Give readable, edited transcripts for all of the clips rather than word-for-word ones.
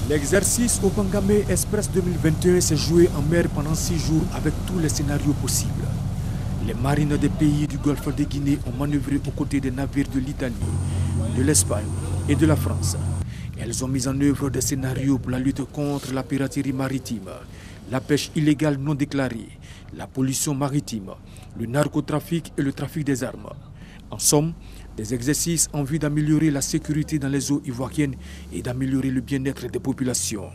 L'exercice Obangame Express 2021 s'est joué en mer pendant 6 jours avec tous les scénarios possibles. Les marines des pays du Golfe de Guinée ont manœuvré aux côtés des navires de l'Italie, de l'Espagne et de la France. Elles ont mis en œuvre des scénarios pour la lutte contre la piraterie maritime, la pêche illégale non déclarée, la pollution maritime, le narcotrafic et le trafic des armes. En somme, des exercices en vue d'améliorer la sécurité dans les eaux ivoiriennes et d'améliorer le bien-être des populations.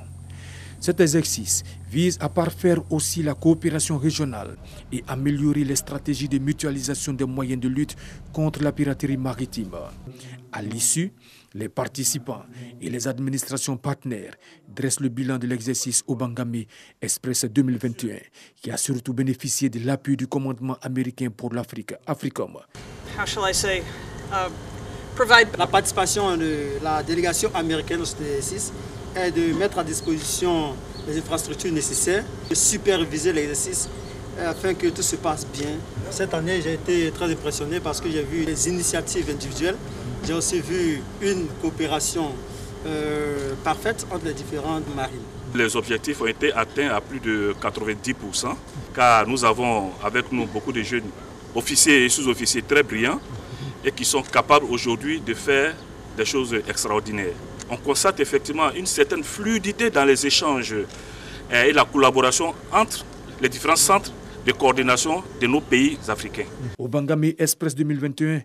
Cet exercice vise à parfaire aussi la coopération régionale et améliorer les stratégies de mutualisation des moyens de lutte contre la piraterie maritime. À l'issue, les participants et les administrations partenaires dressent le bilan de l'exercice Obangame Express 2021 qui a surtout bénéficié de l'appui du commandement américain pour l'Afrique, AFRICOM. La participation de la délégation américaine au exercice est de mettre à disposition les infrastructures nécessaires, de superviser l'exercice afin que tout se passe bien. Cette année, j'ai été très impressionné parce que j'ai vu des initiatives individuelles. J'ai aussi vu une coopération parfaite entre les différentes marines. Les objectifs ont été atteints à plus de 90%, car nous avons avec nous beaucoup de jeunes officiers et sous-officiers très brillants et qui sont capables aujourd'hui de faire des choses extraordinaires. On constate effectivement une certaine fluidité dans les échanges et la collaboration entre les différents centres de coordination de nos pays africains. Obangame Express 2021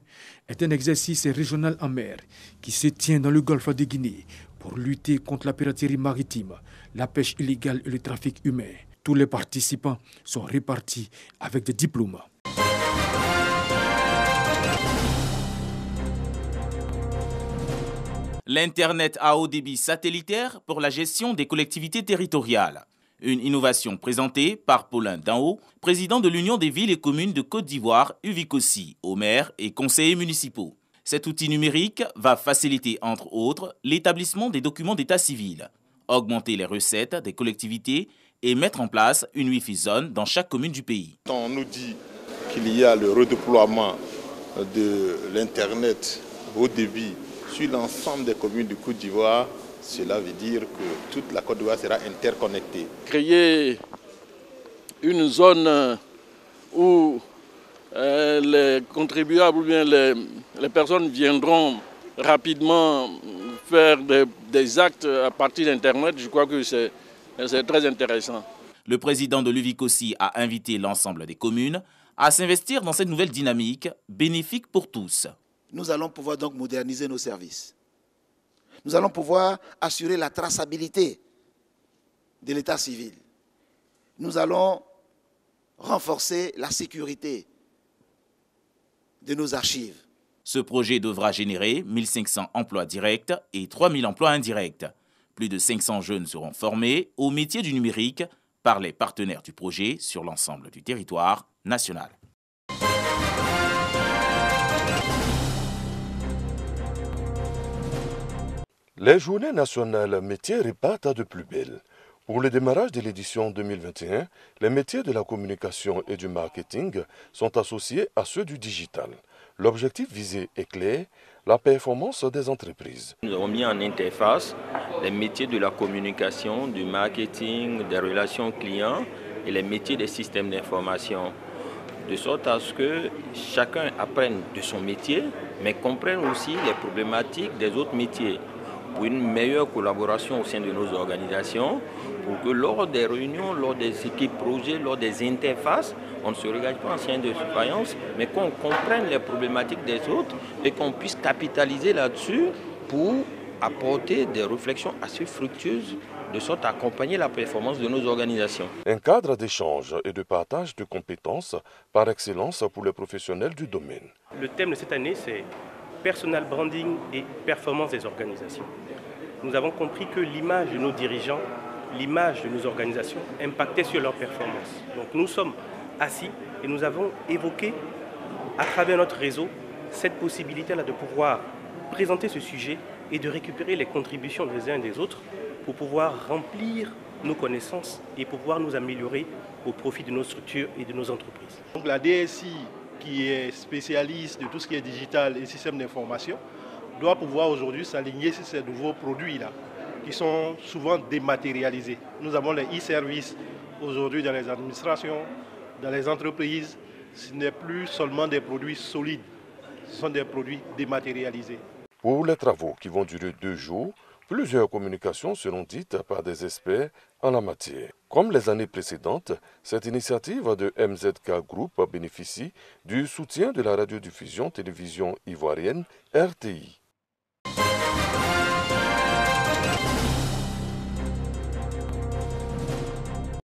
est un exercice régional en mer qui se tient dans le golfe de Guinée pour lutter contre la piraterie maritime, la pêche illégale et le trafic humain. Tous les participants sont répartis avec des diplômes. L'Internet à haut débit satellitaire pour la gestion des collectivités territoriales. Une innovation présentée par Paulin Danho, président de l'Union des villes et communes de Côte d'Ivoire, UVICOSI, aux maires et conseillers municipaux. Cet outil numérique va faciliter, entre autres, l'établissement des documents d'état civil, augmenter les recettes des collectivités et mettre en place une Wi-Fi zone dans chaque commune du pays. On nous dit qu'il y a le redéploiement de l'Internet haut débit sur l'ensemble des communes de Côte d'Ivoire. Cela veut dire que toute la Côte d'Ivoire sera interconnectée. Créer une zone où les contribuables ou bien les personnes viendront rapidement faire des actes à partir d'Internet, je crois que c'est très intéressant. Le président de l'UVICOSI a invité l'ensemble des communes à s'investir dans cette nouvelle dynamique bénéfique pour tous. Nous allons pouvoir donc moderniser nos services. Nous allons pouvoir assurer la traçabilité de l'état civil. Nous allons renforcer la sécurité de nos archives. Ce projet devra générer 1500 emplois directs et 3000 emplois indirects. Plus de 500 jeunes seront formés au métier du numérique par les partenaires du projet sur l'ensemble du territoire national. Les journées nationales métiers repartent de plus belle. Pour le démarrage de l'édition 2021, les métiers de la communication et du marketing sont associés à ceux du digital. L'objectif visé est clair, la performance des entreprises. Nous avons mis en interface les métiers de la communication, du marketing, des relations clients et les métiers des systèmes d'information. De sorte à ce que chacun apprenne de son métier, mais comprenne aussi les problématiques des autres métiers. Pour une meilleure collaboration au sein de nos organisations, pour que lors des réunions, lors des équipes projets, lors des interfaces, on ne se regarde pas en signe de surveillance, mais qu'on comprenne les problématiques des autres et qu'on puisse capitaliser là-dessus pour apporter des réflexions assez fructueuses de sorte à accompagner la performance de nos organisations. Un cadre d'échange et de partage de compétences par excellence pour les professionnels du domaine. Le thème de cette année, c'est Personal Branding et performance des organisations. Nous avons compris que l'image de nos dirigeants, l'image de nos organisations impactait sur leur performance. Donc nous sommes assis et nous avons évoqué à travers notre réseau cette possibilité-là de pouvoir présenter ce sujet et de récupérer les contributions des uns et des autres pour pouvoir remplir nos connaissances et pouvoir nous améliorer au profit de nos structures et de nos entreprises. Donc la DSI, qui est spécialiste de tout ce qui est digital et système d'information, doit pouvoir aujourd'hui s'aligner sur ces nouveaux produits-là, qui sont souvent dématérialisés. Nous avons les e-services aujourd'hui dans les administrations, dans les entreprises. Ce n'est plus seulement des produits solides, ce sont des produits dématérialisés. Pour les travaux qui vont durer 2 jours, plusieurs communications seront dites par des experts en la matière. Comme les années précédentes, cette initiative de MZK Group bénéficie du soutien de la radiodiffusion télévision ivoirienne RTI.